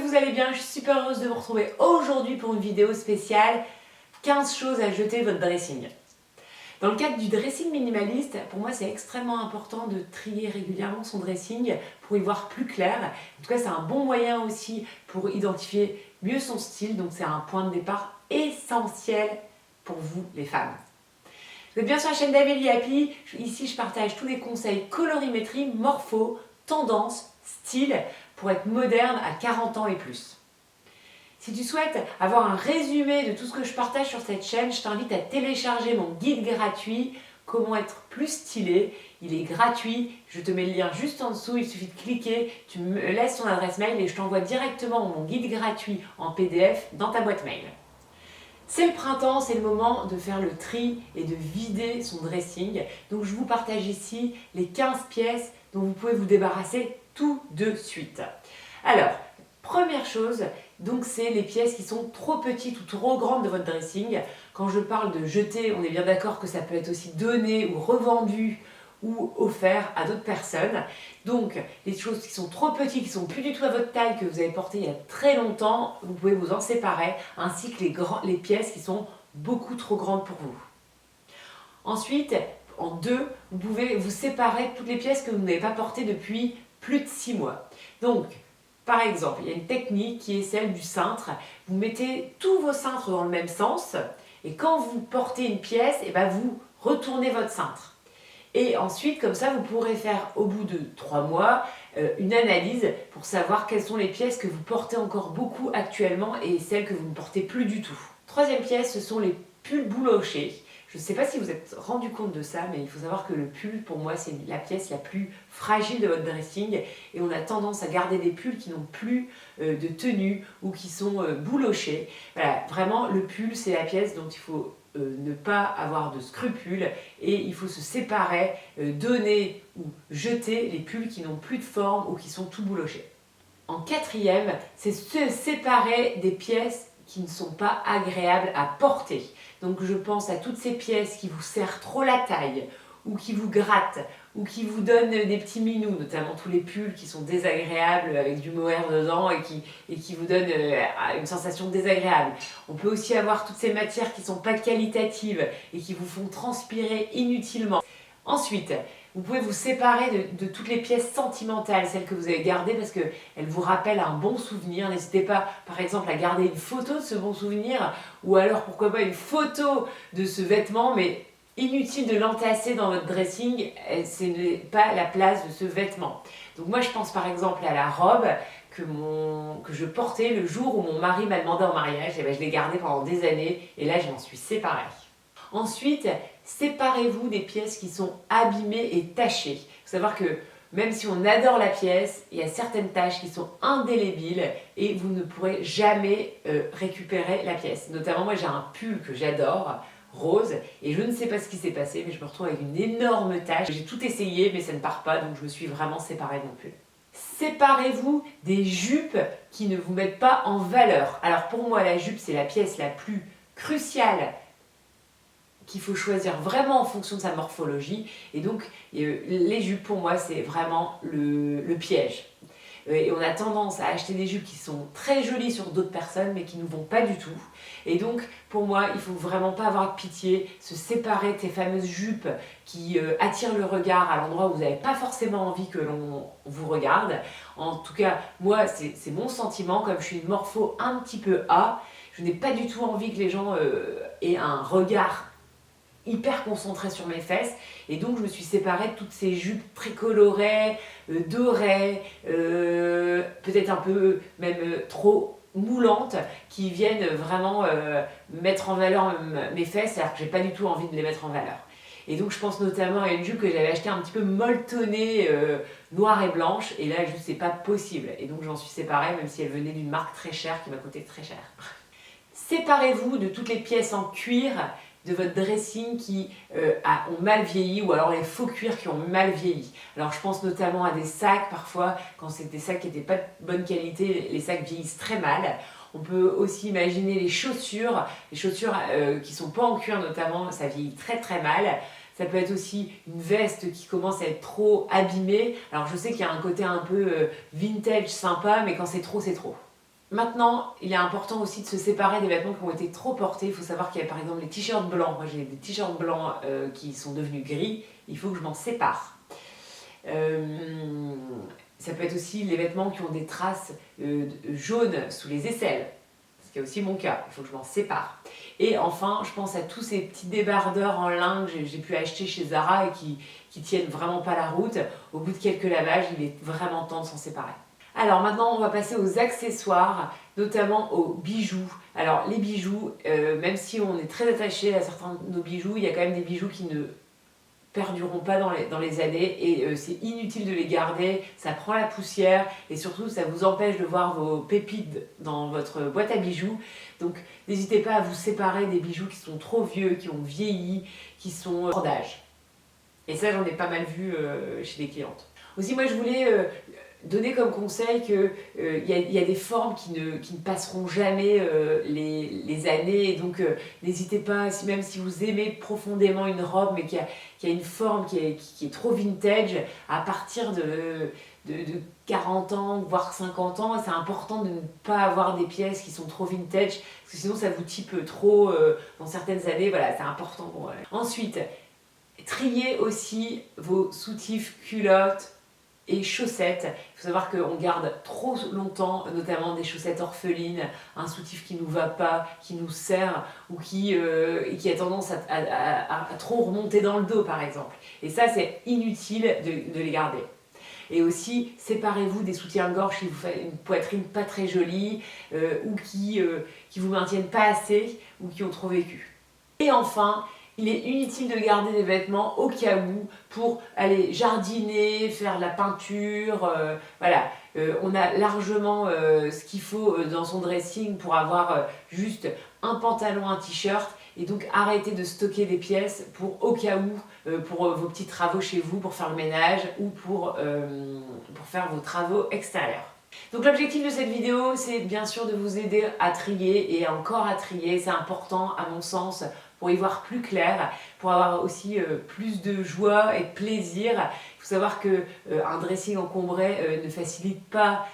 vous allez bien, je suis super heureuse de vous retrouver aujourd'hui pour une vidéo spéciale 15 choses à jeter de votre dressing. Dans le cadre du dressing minimaliste, pour moi c'est extrêmement important de trier régulièrement son dressing pour y voir plus clair. En tout cas c'est un bon moyen aussi pour identifier mieux son style, donc c'est un point de départ essentiel pour vous les femmes. Vous êtes bien sur la chaîne d'Amélie Happy, ici je partage tous les conseils colorimétrie, morpho, tendance, style pour être moderne à 40 ans et plus. Si tu souhaites avoir un résumé de tout ce que je partage sur cette chaîne, je t'invite à télécharger mon guide gratuit Comment être plus stylé. Il est gratuit, je te mets le lien juste en dessous, il suffit de cliquer, tu me laisses ton adresse mail et je t'envoie directement mon guide gratuit en PDF dans ta boîte mail. C'est le printemps, c'est le moment de faire le tri et de vider son dressing. Donc je vous partage ici les 15 pièces dont vous pouvez vous débarrasser tout de suite. Alors, première chose, donc c'est les pièces qui sont trop petites ou trop grandes de votre dressing. Quand je parle de jeter, on est bien d'accord que ça peut être aussi donné ou revendu ou offert à d'autres personnes. Donc, les choses qui sont trop petites, qui sont plus du tout à votre taille, que vous avez portées il y a très longtemps, vous pouvez vous en séparer, ainsi que les pièces qui sont beaucoup trop grandes pour vous. Ensuite, en deux, vous pouvez vous séparer toutes les pièces que vous n'avez pas portées depuis plus de 6 mois. Donc, par exemple, il y a une technique qui est celle du cintre. Vous mettez tous vos cintres dans le même sens, et quand vous portez une pièce, vous retournez votre cintre. Et ensuite, comme ça, vous pourrez faire au bout de 3 mois une analyse pour savoir quelles sont les pièces que vous portez encore beaucoup actuellement et celles que vous ne portez plus du tout. Troisième pièce, ce sont les pulls boulochés. Je ne sais pas si vous êtes rendu compte de ça, mais il faut savoir que le pull, pour moi, c'est la pièce la plus fragile de votre dressing. Et on a tendance à garder des pulls qui n'ont plus de tenue ou qui sont boulochés. Voilà, vraiment, le pull, c'est la pièce dont il faut ne pas avoir de scrupules et il faut se séparer, donner ou jeter les pulls qui n'ont plus de forme ou qui sont tout boulochés. En quatrième, c'est se séparer des pièces qui ne sont pas agréables à porter. Donc je pense à toutes ces pièces qui vous serrent trop la taille ou qui vous grattent ou qui vous donnent des petits minous, notamment tous les pulls qui sont désagréables avec du mohair dedans et qui vous donnent une sensation désagréable. On peut aussi avoir toutes ces matières qui ne sont pas qualitatives et qui vous font transpirer inutilement. Ensuite, vous pouvez vous séparer de toutes les pièces sentimentales, celles que vous avez gardées parce qu'elles vous rappellent un bon souvenir. N'hésitez pas, par exemple, à garder une photo de ce bon souvenir ou alors, pourquoi pas, une photo de ce vêtement, mais inutile de l'entasser dans votre dressing, ce n'est pas la place de ce vêtement. Donc moi, je pense par exemple à la robe que je portais le jour où mon mari m'a demandé en mariage. Et je l'ai gardée pendant des années et là, je m'en suis séparée. Ensuite, séparez-vous des pièces qui sont abîmées et tachées. Il faut savoir que même si on adore la pièce, il y a certaines taches qui sont indélébiles et vous ne pourrez jamais récupérer la pièce. Notamment, moi j'ai un pull que j'adore, rose, et je ne sais pas ce qui s'est passé, mais je me retrouve avec une énorme tache. J'ai tout essayé, mais ça ne part pas, donc je me suis vraiment séparée de mon pull. Séparez-vous des jupes qui ne vous mettent pas en valeur. Alors pour moi, la jupe, c'est la pièce la plus cruciale qu'il faut choisir vraiment en fonction de sa morphologie. Et donc, les jupes, pour moi, c'est vraiment le piège. Et on a tendance à acheter des jupes qui sont très jolies sur d'autres personnes, mais qui ne nous vont pas du tout. Et donc, pour moi, il ne faut vraiment pas avoir de pitié, se séparer de ces fameuses jupes qui attirent le regard à l'endroit où vous n'avez pas forcément envie que l'on vous regarde. En tout cas, moi, c'est mon sentiment, comme je suis une morpho un petit peu A, je n'ai pas du tout envie que les gens aient un regard hyper concentrée sur mes fesses et donc je me suis séparée de toutes ces jupes très colorées, dorées, peut-être un peu même trop moulantes qui viennent vraiment mettre en valeur mes fesses alors que j'ai pas du tout envie de les mettre en valeur. Et donc je pense notamment à une jupe que j'avais achetée un petit peu molletonnée, noire et blanche, et là juste c'est pas possible. Et donc j'en suis séparée même si elle venait d'une marque très chère qui m'a coûté très cher. Séparez-vous de toutes les pièces en cuir de votre dressing qui ont mal vieilli ou alors les faux cuirs qui ont mal vieilli. Alors je pense notamment à des sacs, parfois quand c'est des sacs qui n'étaient pas de bonne qualité, les sacs vieillissent très mal. On peut aussi imaginer les chaussures qui ne sont pas en cuir notamment, ça vieillit très très mal. Ça peut être aussi une veste qui commence à être trop abîmée. Alors je sais qu'il y a un côté un peu vintage sympa, mais quand c'est trop, c'est trop. Maintenant, il est important aussi de se séparer des vêtements qui ont été trop portés. Il faut savoir qu'il y a par exemple les t-shirts blancs. Moi j'ai des t-shirts blancs qui sont devenus gris. Il faut que je m'en sépare. Ça peut être aussi les vêtements qui ont des traces jaunes sous les aisselles. Ce qui est aussi mon cas. Il faut que je m'en sépare. Et enfin, je pense à tous ces petits débardeurs en lin que j'ai pu acheter chez Zara et qui tiennent vraiment pas la route. Au bout de quelques lavages, il est vraiment temps de s'en séparer. Alors maintenant, on va passer aux accessoires, notamment aux bijoux. Alors les bijoux, même si on est très attaché à certains de nos bijoux, il y a quand même des bijoux qui ne perdureront pas dans les années et c'est inutile de les garder, ça prend la poussière et surtout ça vous empêche de voir vos pépites dans votre boîte à bijoux. Donc n'hésitez pas à vous séparer des bijoux qui sont trop vieux, qui ont vieilli, qui sont hors d'âge. Et ça, j'en ai pas mal vu chez des clientes. Aussi, moi, je voulais donner comme conseil qu'il y a des formes qui ne passeront jamais les années. Et donc, n'hésitez pas, même si vous aimez profondément une robe, mais qui a une forme qui est trop vintage, à partir de 40 ans, voire 50 ans, c'est important de ne pas avoir des pièces qui sont trop vintage, parce que sinon, ça vous type trop dans certaines années. Voilà, c'est important. Bon, voilà. Ensuite, triez aussi vos soutifs, culottes et chaussettes. Il faut savoir qu'on garde trop longtemps, notamment des chaussettes orphelines, un soutif qui ne nous va pas, qui nous serre ou qui a tendance à trop remonter dans le dos par exemple. Et ça, c'est inutile de les garder. Et aussi, séparez-vous des soutiens-gorge qui vous font une poitrine pas très jolie ou qui vous maintiennent pas assez ou qui ont trop vécu. Et enfin, il est inutile de garder des vêtements au cas où pour aller jardiner, faire de la peinture, voilà. On a largement ce qu'il faut dans son dressing pour avoir juste un pantalon, un t-shirt et donc arrêtez de stocker des pièces pour au cas où, pour vos petits travaux chez vous, pour faire le ménage ou pour faire vos travaux extérieurs. Donc l'objectif de cette vidéo, c'est bien sûr de vous aider à trier et encore à trier. C'est important à mon sens pour y voir plus clair, pour avoir aussi plus de joie et de plaisir. Il faut savoir qu'un dressing encombré ne facilite pas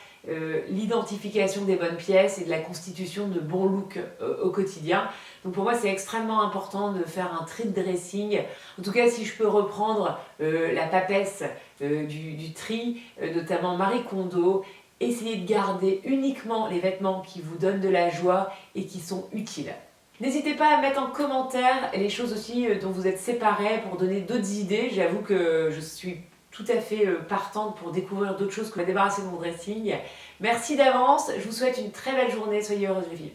l'identification des bonnes pièces et de la constitution de bons looks au quotidien. Donc pour moi, c'est extrêmement important de faire un tri de dressing. En tout cas, si je peux reprendre la papesse du tri, notamment Marie Kondo, essayez de garder uniquement les vêtements qui vous donnent de la joie et qui sont utiles. N'hésitez pas à mettre en commentaire les choses aussi dont vous êtes séparés pour donner d'autres idées. J'avoue que je suis tout à fait partante pour découvrir d'autres choses que la débarrasser de mon dressing. Merci d'avance, je vous souhaite une très belle journée, soyez heureuses les filles.